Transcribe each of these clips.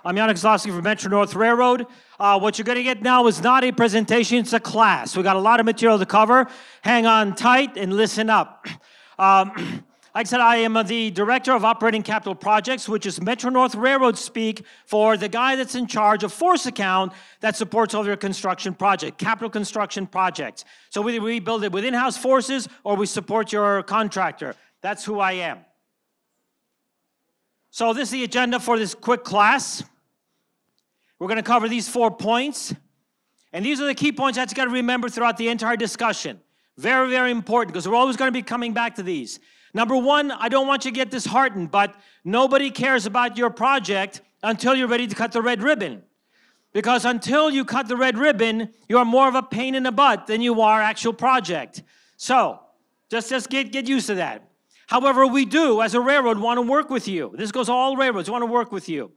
I'm Yannick Zlowski from Metro North Railroad. What you're going to get now is not a presentation, it's a class. We got a lot of material to cover. Hang on tight and listen up. Like I said, I am the Director of Operating Capital Projects, which is Metro North Railroad speak for the guy that's in charge of Force account that supports all your construction project, capital construction projects. So whether we build it with in-house forces or we support your contractor, that's who I am. So this is the agenda for this quick class. We're going to cover these 4 points. And these are the key points that you got to remember throughout the entire discussion. Very, very important because we're always going to be coming back to these. Number one, I don't want you to get disheartened, but nobody cares about your project until you're ready to cut the red ribbon. Because until you cut the red ribbon, you're more of a pain in the butt than you are actual project. So just get used to that. However, we do, as a railroad, want to work with you. This goes all railroads, want to work with you.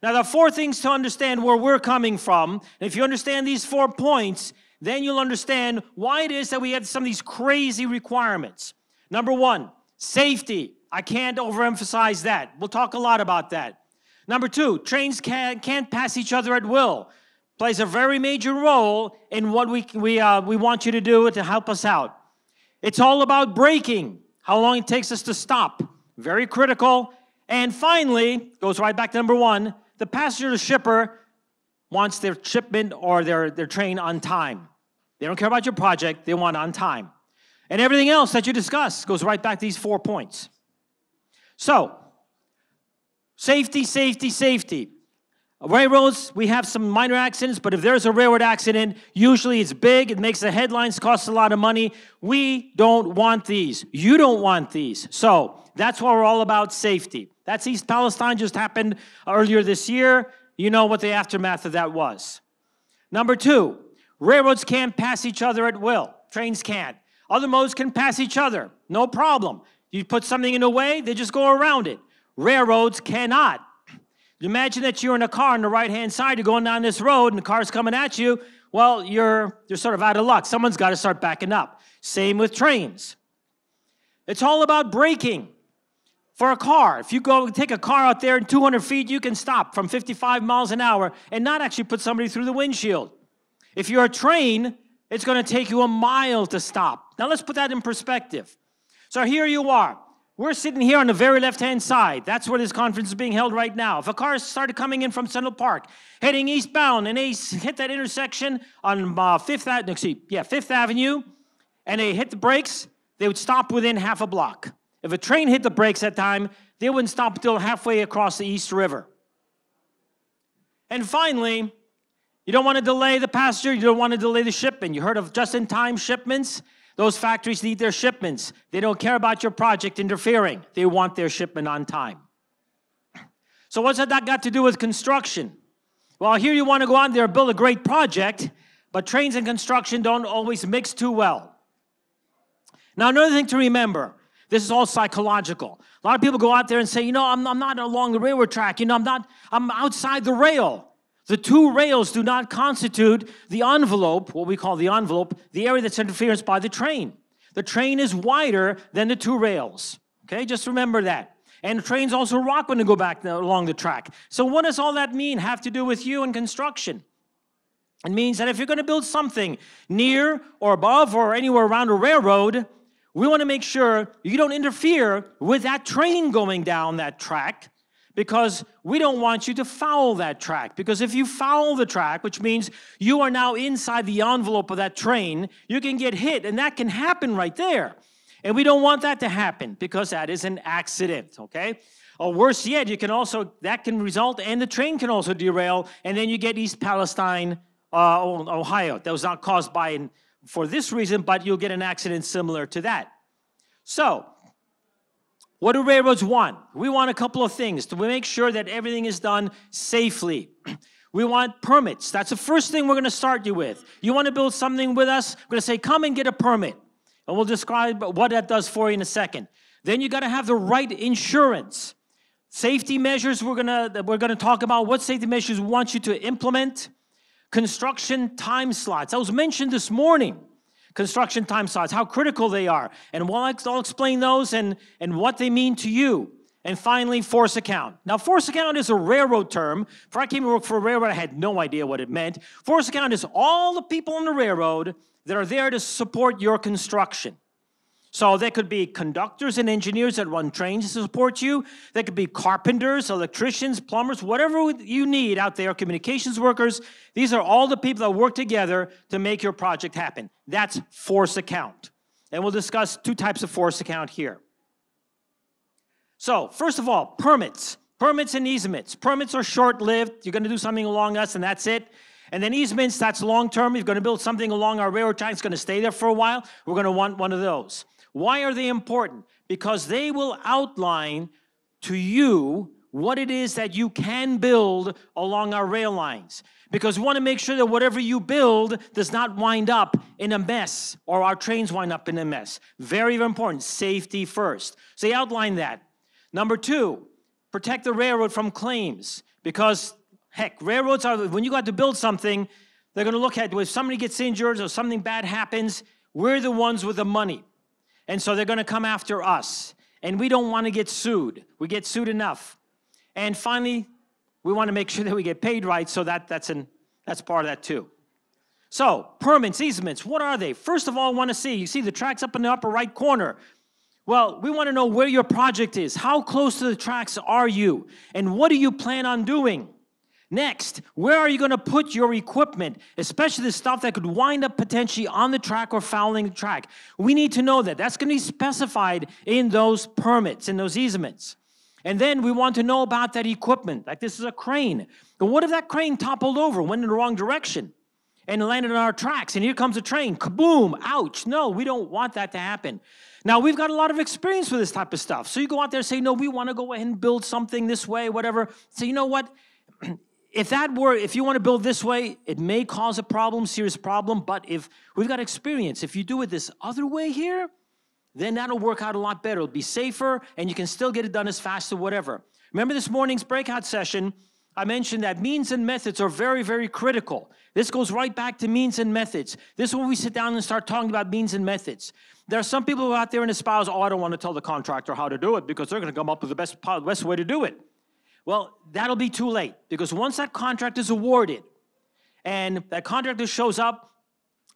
Now, there are 4 things to understand where we're coming from. And if you understand these 4 points, then you'll understand why it is that we have some of these crazy requirements. Number 1, safety. I can't overemphasize that. We'll talk a lot about that. Number 2, trains can't pass each other at will. Plays a very major role in what we want you to do to help us out. It's all about braking. How long it takes us to stop. Very critical. And finally, goes right back to number 1, the passenger to shipper wants their shipment or their train on time. They don't care about your project, they want on time. And everything else that you discuss goes right back to these 4 points. So, safety, safety, safety. Railroads, we have some minor accidents, but if there's a railroad accident, usually it's big, it makes the headlines, costs a lot of money. We don't want these. You don't want these. So that's why we're all about safety. That's East Palestine, just happened earlier this year. You know what the aftermath of that was. Number 2, railroads can't pass each other at will. Trains can't. Other modes can pass each other, no problem. You put something in the way, they just go around it. Railroads cannot. Imagine that you're in a car on the right-hand side, you're going down this road, and the car's coming at you. Well, you're sort of out of luck. Someone's got to start backing up. Same with trains. It's all about braking. For a car, if you go take a car out there in 200 feet, you can stop from 55 miles an hour and not actually put somebody through the windshield. If you're a train, it's going to take you a mile to stop. Now, let's put that in perspective. So here you are. We're sitting here on the very left-hand side. That's where this conference is being held right now. If a car started coming in from Central Park, heading eastbound, and they hit that intersection on Fifth Avenue, and they hit the brakes, they would stop within half a block. If a train hit the brakes that time, they wouldn't stop until halfway across the East River. And finally, you don't want to delay the passenger, you don't want to delay the shipment. You heard of just-in-time shipments? Those factories need their shipments. They don't care about your project interfering. They want their shipment on time. So what's that got to do with construction? Well, here you want to go out there and build a great project, but trains and construction don't always mix too well. Now, another thing to remember, this is all psychological. A lot of people go out there and say, I'm not along the railroad track. I'm outside the rail. The 2 rails do not constitute the envelope, what we call the envelope, the area that's interference by the train. The train is wider than the 2 rails. Okay, just remember that. And trains also rock when they go back along the track. So what does all that mean have to do with you and construction? It means that if you're going to build something near or above or anywhere around a railroad, we want to make sure you don't interfere with that train going down that track, because we don't want you to foul that track. Because if you foul the track, which means you are now inside the envelope of that train, you can get hit, and that can happen right there. And we don't want that to happen because that is an accident, okay? Or worse yet, that can result, and the train can also derail, and then you get East Palestine, Ohio. That was not caused for this reason, but you'll get an accident similar to that. So, what do railroads want? We want a couple of things to make sure that everything is done safely. We want permits. That's the first thing we're going to start you with. You want to build something with us? We're going to say, come and get a permit. And we'll describe what that does for you in a second. Then you got to have the right insurance. Safety measures, we're going to talk about what safety measures we want you to implement. Construction time slots. That was mentioned this morning. Construction time slots, how critical they are. And I'll explain those and what they mean to you. And finally, force account. Now, force account is a railroad term. Before I came to work for a railroad, I had no idea what it meant. Force account is all the people on the railroad that are there to support your construction. So there could be conductors and engineers that run trains to support you. There could be carpenters, electricians, plumbers, whatever you need out there, communications workers. These are all the people that work together to make your project happen. That's force account. And we'll discuss two types of force account here. So, first of all, permits. Permits and easements. Permits are short-lived. You're going to do something along us, and that's it. And then easements, that's long-term. You're going to build something along our railroad track. It's going to stay there for a while. We're going to want one of those. Why are they important? Because they will outline to you what it is that you can build along our rail lines. Because we want to make sure that whatever you build does not wind up in a mess, or our trains wind up in a mess. Very, very important. Safety first. So they outline that. Number two, protect the railroad from claims. Because, heck, railroads are, when you got to build something, they're going to look at, if somebody gets injured or something bad happens, we're the ones with the money. And so they're going to come after us. And we don't want to get sued. We get sued enough. And finally, we want to make sure that we get paid right, so that's part of that too. So, permits, easements, what are they? First of all, I want to see, you see the tracks up in the upper right corner. Well, we want to know where your project is. How close to the tracks are you? And what do you plan on doing? Next, where are you going to put your equipment, especially the stuff that could wind up potentially on the track or fouling the track? We need to know that. That's going to be specified in those permits, in those easements. And then we want to know about that equipment. Like this is a crane. But what if that crane toppled over, went in the wrong direction, and landed on our tracks, and here comes a train, kaboom, ouch. No, we don't want that to happen. Now, we've got a lot of experience with this type of stuff. So you go out there and say, no, we want to go ahead and build something this way, whatever. So you know what? If you want to build this way, it may cause a problem, serious problem, but if we've got experience, if you do it this other way here, then that'll work out a lot better. It'll be safer, and you can still get it done as fast or whatever. Remember this morning's breakout session, I mentioned that means and methods are very, very critical. This goes right back to means and methods. This is when we sit down and start talking about means and methods. There are some people who are out there and espouse, I don't want to tell the contractor how to do it because they're going to come up with the best way to do it. Well, that'll be too late, because once that contract is awarded and that contractor shows up,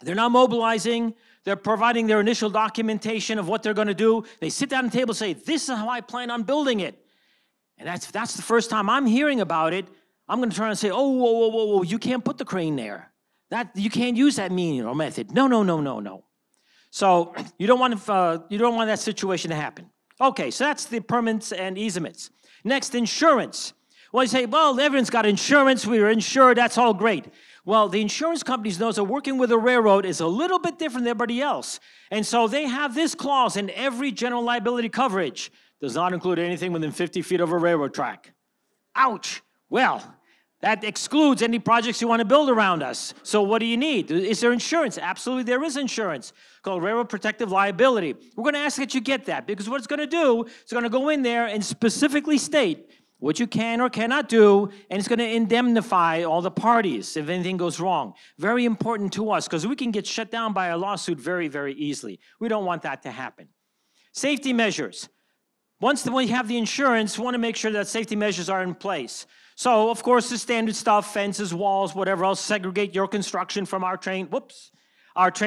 they're now mobilizing, they're providing their initial documentation of what they're going to do. They sit down at the table and say, this is how I plan on building it. And that's the first time I'm hearing about it. I'm going to try and say, oh, whoa, you can't put the crane there. You can't use that meaning or method. No. So you don't want that situation to happen. Okay, so that's the permits and easements. Next, insurance. Well, you say, well, everyone's got insurance. We are insured. That's all great. Well, the insurance companies know that working with a railroad is a little bit different than everybody else. And so they have this clause in every general liability coverage. Does not include anything within 50 feet of a railroad track. Ouch. Well, that excludes any projects you want to build around us. So what do you need? Is there insurance? Absolutely, there is insurance called Railroad Protective Liability. We're going to ask that you get that, because what it's going to do, it's going to go in there and specifically state what you can or cannot do, and it's going to indemnify all the parties if anything goes wrong. Very important to us, because we can get shut down by a lawsuit very, very easily. We don't want that to happen. Safety measures. Once we have the insurance, we want to make sure that safety measures are in place. So, of course, the standard stuff, fences, walls, whatever else, segregate your construction from our train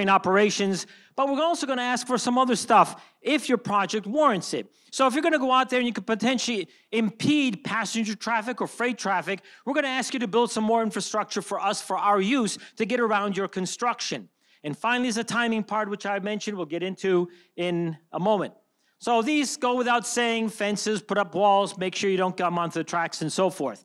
operations. But we're also going to ask for some other stuff if your project warrants it. So if you're going to go out there and you could potentially impede passenger traffic or freight traffic, we're going to ask you to build some more infrastructure for us, for our use, to get around your construction. And finally is the timing part, which I mentioned we'll get into in a moment. So these go without saying: fences, put up walls, make sure you don't come onto the tracks, and so forth.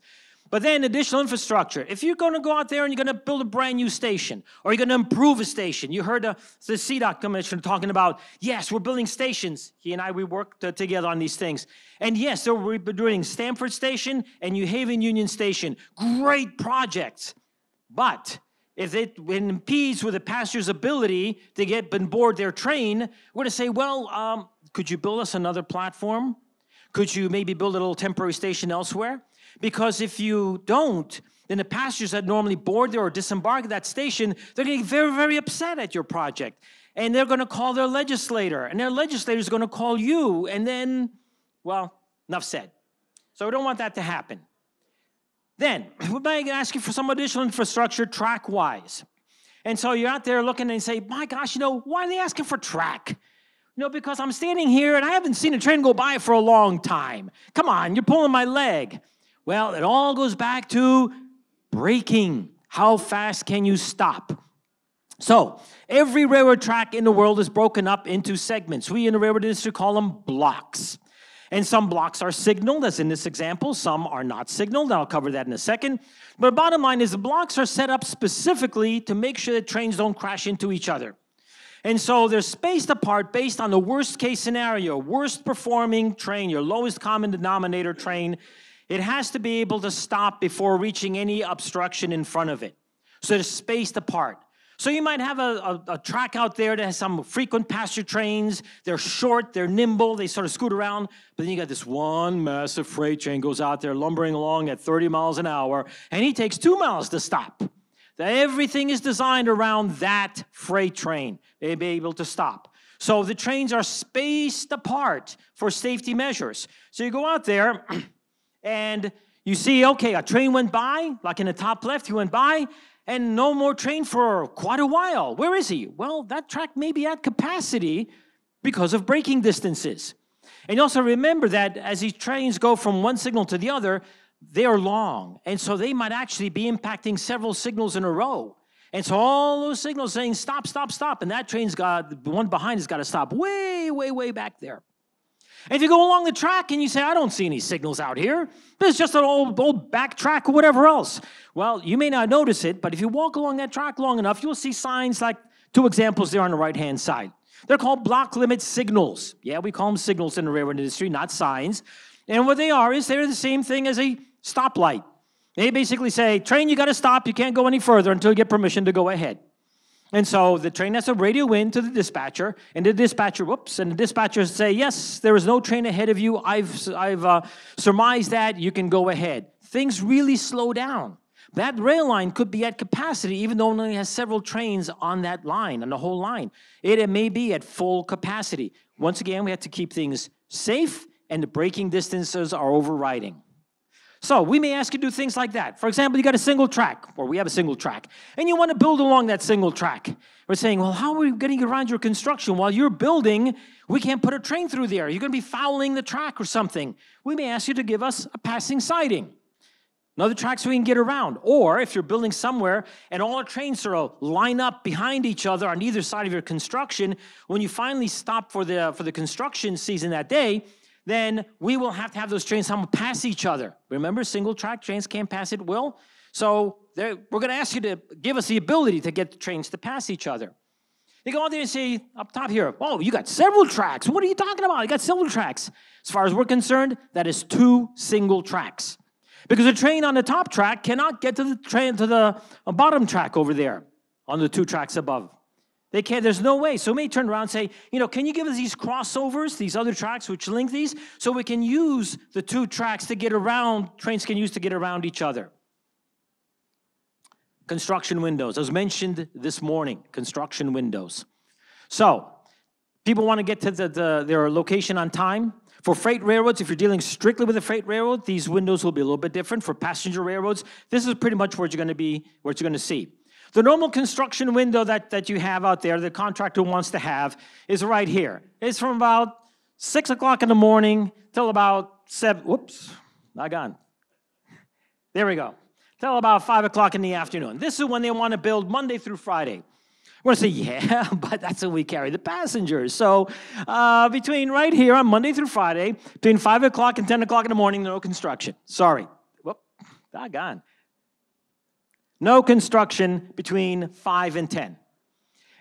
But then additional infrastructure. If you're going to go out there and you're going to build a brand new station, or you're going to improve a station, you heard the CDOT commissioner talking about, yes, we're building stations. He and I, we worked together on these things. And yes, so we're doing Stamford Station and New Haven Union Station. Great projects. But if it impedes with the passenger's ability to get on board their train, we're going to say, well, could you build us another platform? Could you maybe build a little temporary station elsewhere? Because if you don't, then the passengers that normally board there or disembark at that station, they're going to get very, very upset at your project. And they're going to call their legislator. And their legislator is going to call you. And then, well, enough said. So we don't want that to happen. Then, we might ask you for some additional infrastructure track-wise. And so you're out there looking and say, my gosh, why are they asking for track? Because I'm standing here and I haven't seen a train go by for a long time. Come on, you're pulling my leg. Well, it all goes back to braking. How fast can you stop? So, every railroad track in the world is broken up into segments. We in the railroad industry call them blocks. And some blocks are signaled, as in this example. Some are not signaled. I'll cover that in a second. But bottom line is the blocks are set up specifically to make sure that trains don't crash into each other. And so they're spaced apart based on the worst case scenario, worst performing train, your lowest common denominator train. It has to be able to stop before reaching any obstruction in front of it. So they're spaced apart. So you might have a track out there that has some frequent passenger trains. They're short, they're nimble, they sort of scoot around. But then you got this one massive freight train goes out there lumbering along at 30 miles an hour, and he takes 2 miles to stop. Everything is designed around that freight train. They'll be able to stop. So the trains are spaced apart for safety measures. So you go out there and you see, okay, a train went by, like in the top left, he went by, and no more train for quite a while. Where is he? Well, that track may be at capacity because of braking distances. And you also remember that as these trains go from one signal to the other, they are long. And so they might actually be impacting several signals in a row. And so all those signals saying stop, stop, stop. And that train's got, the one behind has got to stop way, way, way back there. And if you go along the track and you say, I don't see any signals out here. There's just an old back track or whatever else. Well, you may not notice it, but if you walk along that track long enough, you'll see signs like 2 examples there on the right-hand side. They're called block limit signals. Yeah, we call them signals in the railroad industry, not signs. And what they are is they're the same thing as a stoplight. They basically say, train, you got to stop. You can't go any further until you get permission to go ahead. And so the train has to radio in to the dispatcher, and the dispatcher say, yes, there is no train ahead of you. I've surmised that. You can go ahead. Things really slow down. That rail line could be at capacity, even though it only has several trains on that line, on the whole line. It may be at full capacity. Once again, we have to keep things safe, and the braking distances are overriding. So we may ask you to do things like that. For example, you got a single track, or we have a single track, and you want to build along that single track. We're saying, well, how are we getting around your construction? While you're building, we can't put a train through there. You're going to be fouling the track or something. We may ask you to give us a passing siding. Another track so we can get around. Or if you're building somewhere and all our trains sort of line up behind each other on either side of your construction, when you finally stop for the construction season that day, then we will have to have those trains somehow pass each other. Remember, single track trains can't pass at will. So we're going to ask you to give us the ability to get the trains to pass each other. You go out there and say, up top here, oh, you got several tracks. What are you talking about? You got several tracks. As far as we're concerned, that is 2 single tracks. Because a train on the top track cannot get to the bottom track over there on the 2 tracks above. They can't, there's no way. So we may turn around and say, can you give us these crossovers, these other tracks which link these, so we can use the 2 tracks to get around, trains can use to get around each other. Construction windows, as mentioned this morning, construction windows. So, people want to get to their location on time. For freight railroads, if you're dealing strictly with a freight railroad, these windows will be a little bit different. For passenger railroads, this is pretty much what you're going to see. The normal construction window that you have out there, the contractor wants to have, is right here. It's from about 6 o'clock in the morning till about 7, whoops, not gone. There we go. Till about 5 o'clock in the afternoon. This is when they want to build Monday through Friday. We're going to say, yeah, but that's when we carry the passengers. So between right here on Monday through Friday, between 5 o'clock and 10 o'clock in the morning, no construction. Sorry. Whoop, doggone. No construction between 5 and 10.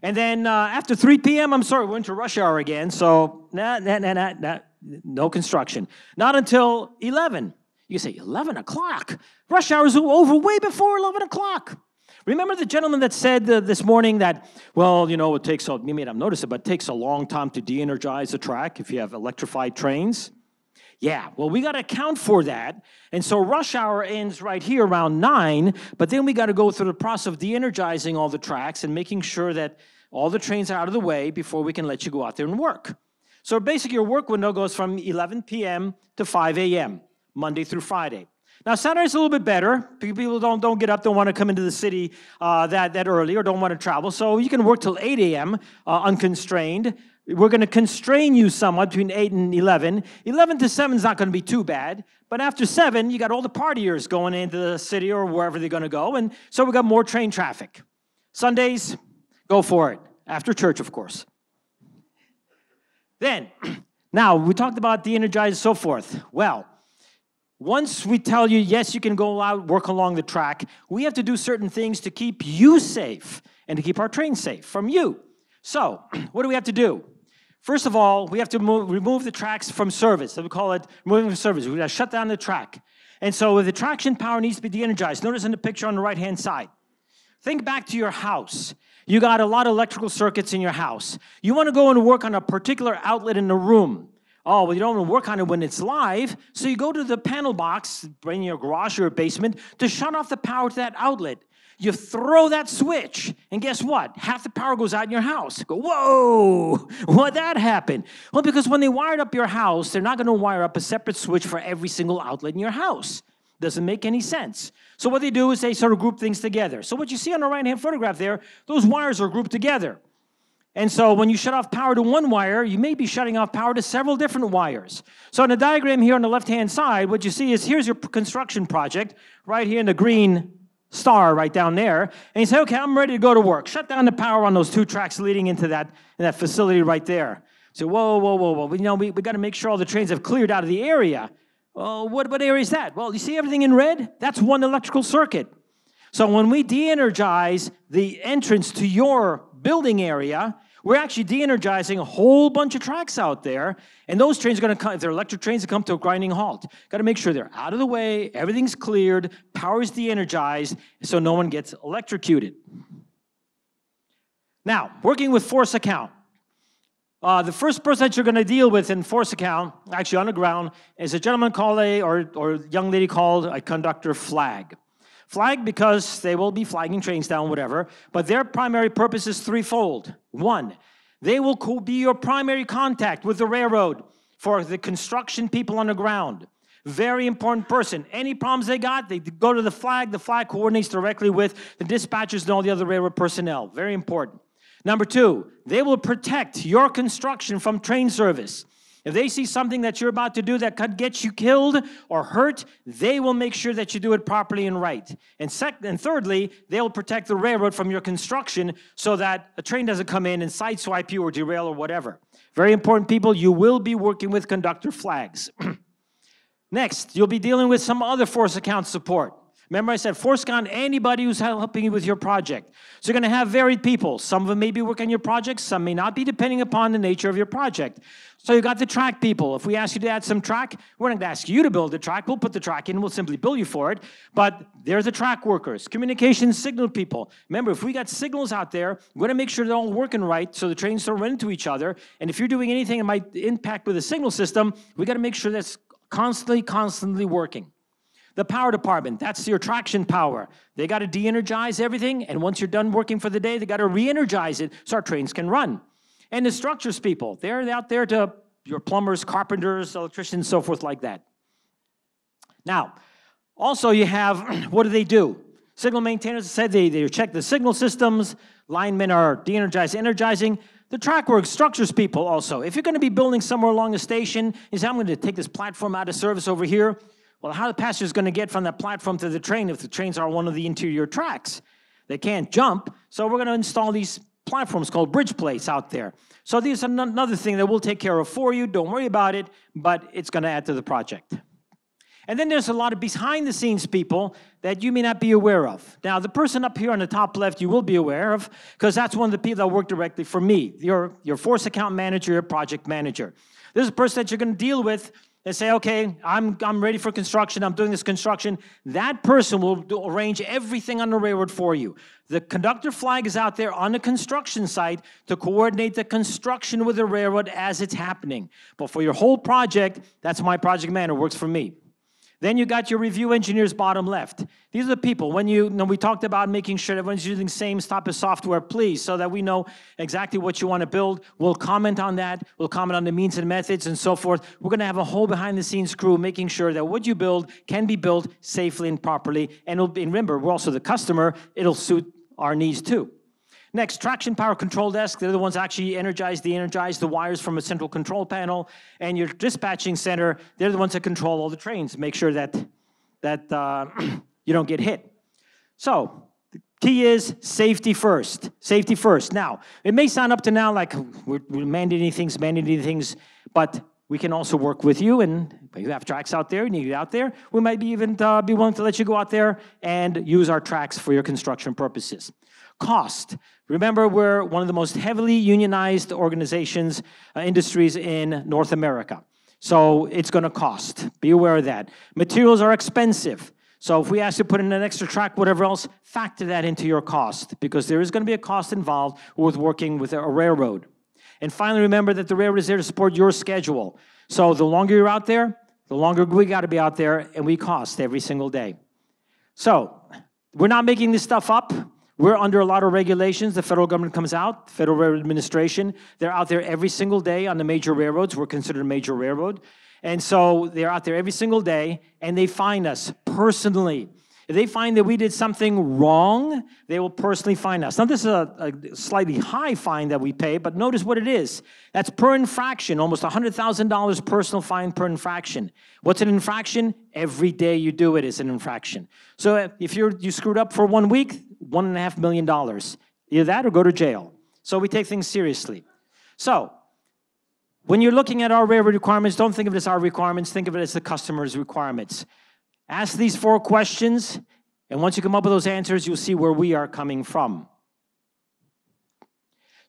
And then after 3 p.m., I'm sorry, we're into rush hour again, so no construction. Not until 11. You say, 11 o'clock? Rush hour is over way before 11 o'clock. Remember the gentleman that said this morning that, well, it takes, you may not notice it, but it takes a long time to de-energize a track if you have electrified trains? Yeah, well, we got to account for that. And so rush hour ends right here around 9, but then we got to go through the process of de-energizing all the tracks and making sure that all the trains are out of the way before we can let you go out there and work. So basically your work window goes from 11 p.m. to 5 a.m., Monday through Friday. Now, Saturday's a little bit better. People don't get up, don't want to come into the city that early or don't want to travel. So you can work till 8 a.m. Unconstrained. We're going to constrain you somewhat between 8 and 11. 11 to 7 is not going to be too bad. But after 7, you got all the partiers going into the city or wherever they're going to go. And so we got more train traffic. Sundays, go for it. After church, of course. Then, now, we talked about de-energize and so forth. Well, once we tell you, yes, you can go out, work along the track, we have to do certain things to keep you safe and to keep our train safe from you. So, what do we have to do? First of all, we have to remove the tracks from service. So we call it removing from service. We're going to shut down the track. And so the traction power needs to be de-energized. Notice in the picture on the right-hand side. Think back to your house. You got a lot of electrical circuits in your house. You want to go and work on a particular outlet in the room. Oh, well, you don't want to work on it when it's live, so you go to the panel box, in your garage or your basement, to shut off the power to that outlet. You throw that switch, and guess what? Half the power goes out in your house. You go, whoa, why'd that happen? Well, because when they wired up your house, they're not going to wire up a separate switch for every single outlet in your house. Doesn't make any sense. So what they do is they sort of group things together. So what you see on the right-hand photograph there, those wires are grouped together. And so when you shut off power to one wire, you may be shutting off power to several different wires. So in the diagram here on the left-hand side, what you see is here's your construction project, right here in the green star right down there. And you say, okay, I'm ready to go to work. Shut down the power on those 2 tracks leading into that facility right there. So whoa, whoa, whoa, whoa. We got to make sure all the trains have cleared out of the area. Well, what area is that? Well, you see everything in red? That's one electrical circuit. So when we de-energize the entrance to your building area, we're actually de-energizing a whole bunch of tracks out there, and those trains are going to come, if they're electric trains, they come to a grinding halt. Got to make sure they're out of the way, everything's cleared, power is de-energized, so no one gets electrocuted. Now, working with force account. The first person that you're going to deal with in force account, actually on the ground, is a gentleman called or young lady called a conductor flag. Flag because they will be flagging trains down, whatever, but their primary purpose is threefold. 1, they will be your primary contact with the railroad for the construction people on the ground. Very important person. Any problems they got, they go to the flag coordinates directly with the dispatchers and all the other railroad personnel. Very important. Number 2, they will protect your construction from train service. If they see something that you're about to do that could get you killed or hurt, they will make sure that you do it properly and right. And thirdly, they will protect the railroad from your construction so that a train doesn't come in and sideswipe you or derail or whatever. Very important people, you will be working with conductor flags. Next, you'll be dealing with some other force account support. Remember I said force account, anybody who's helping you with your project. So you're going to have varied people. Some of them may be working on your project, some may not be, depending upon the nature of your project. So you got the track people. If we ask you to add some track, we're not going to ask you to build the track. We'll put the track in, we'll simply bill you for it. But there's the track workers, communication signal people. Remember, if we got signals out there, we're going to make sure they're all working right so the trains don't run into each other. And if you're doing anything that might impact with the signal system, we got to make sure that's constantly working. The power department, that's your traction power. They got to de-energize everything, and once you're done working for the day, they got to re-energize it so our trains can run. And the structures people, they're out there to your plumbers, carpenters, electricians, so forth like that. Now, also you have, what do? Signal maintainers said they check the signal systems, linemen are energizing. The track work, structures people also. If you're going to be building somewhere along a station, you say, I'm going to take this platform out of service over here. Well, how are the passengers going to get from that platform to the train if the trains are on one of the interior tracks? They can't jump, so we're going to install these platforms called bridge plates out there. So these are another thing that we'll take care of for you. Don't worry about it, but it's going to add to the project. And then there's a lot of behind-the-scenes people that you may not be aware of. Now, the person up here on the top left you will be aware of because that's one of the people that work directly for me, your force account manager, your project manager. This is a person that you're going to deal with. They say, okay, I'm ready for construction. I'm doing this construction. That person will arrange everything on the railroad for you. The conductor flag is out there on the construction site to coordinate the construction with the railroad as it's happening. But for your whole project, that's my project manager, works for me. Then you got your review engineers bottom left. These are the people. When we talked about making sure everyone's using the same type of software, please, so that we know exactly what you want to build. We'll comment on that. We'll comment on the means and methods and so forth. We're going to have a whole behind-the-scenes crew making sure that what you build can be built safely and properly. And remember, we're also the customer. It'll suit our needs too. Next, traction power control desk. They're the ones that actually energize the wires from a central control panel. And your dispatching center, they're the ones that control all the trains, make sure that you don't get hit. So the key is safety first. Safety first. Now, it may sound up to now like we're mandating things, but we can also work with you. And if you have tracks out there, you need to get out there. We might even be willing to let you go out there and use our tracks for your construction purposes. Cost. Remember, we're one of the most heavily unionized organizations, industries in North America. So it's going to cost. Be aware of that. Materials are expensive. So if we ask you to put in an extra track, whatever else, factor that into your cost, because there is going to be a cost involved with working with a railroad. And finally, remember that the railroad is there to support your schedule. So the longer you're out there, the longer we got to be out there, and we cost every single day. So we're not making this stuff up. We're under a lot of regulations. The federal government comes out, Federal Railroad Administration. They're out there every single day on the major railroads. We're considered a major railroad. And so they're out there every single day, and they fine us personally. If they find that we did something wrong, they will personally fine us. Now, this is a slightly high fine that we pay, but notice what it is. That's per infraction, almost $100,000 personal fine per infraction. What's an infraction? Every day you do it is an infraction. So if you screwed up for 1 week, $1.5 million. Either that or go to jail. So we take things seriously. So when you're looking at our railroad requirements, don't think of it as our requirements. Think of it as the customer's requirements. Ask these 4 questions, and once you come up with those answers, you'll see where we are coming from.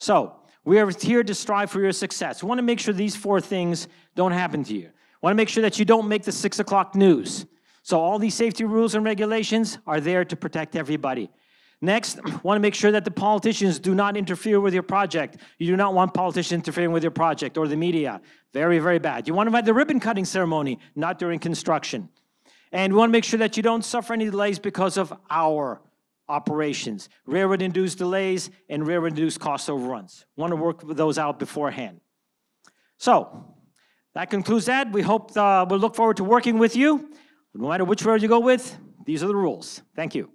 So we are here to strive for your success. We want to make sure these 4 things don't happen to you. We want to make sure that you don't make the 6 o'clock news. So all these safety rules and regulations are there to protect everybody. Next, want to make sure that the politicians do not interfere with your project. You do not want politicians interfering with your project or the media. Very, very bad. You want to have the ribbon-cutting ceremony, not during construction. And we want to make sure that you don't suffer any delays because of our operations. Railroad-induced delays and railroad-induced cost overruns. We want to work those out beforehand. So that concludes that. We hope we'll look forward to working with you. No matter which road you go with, these are the rules. Thank you.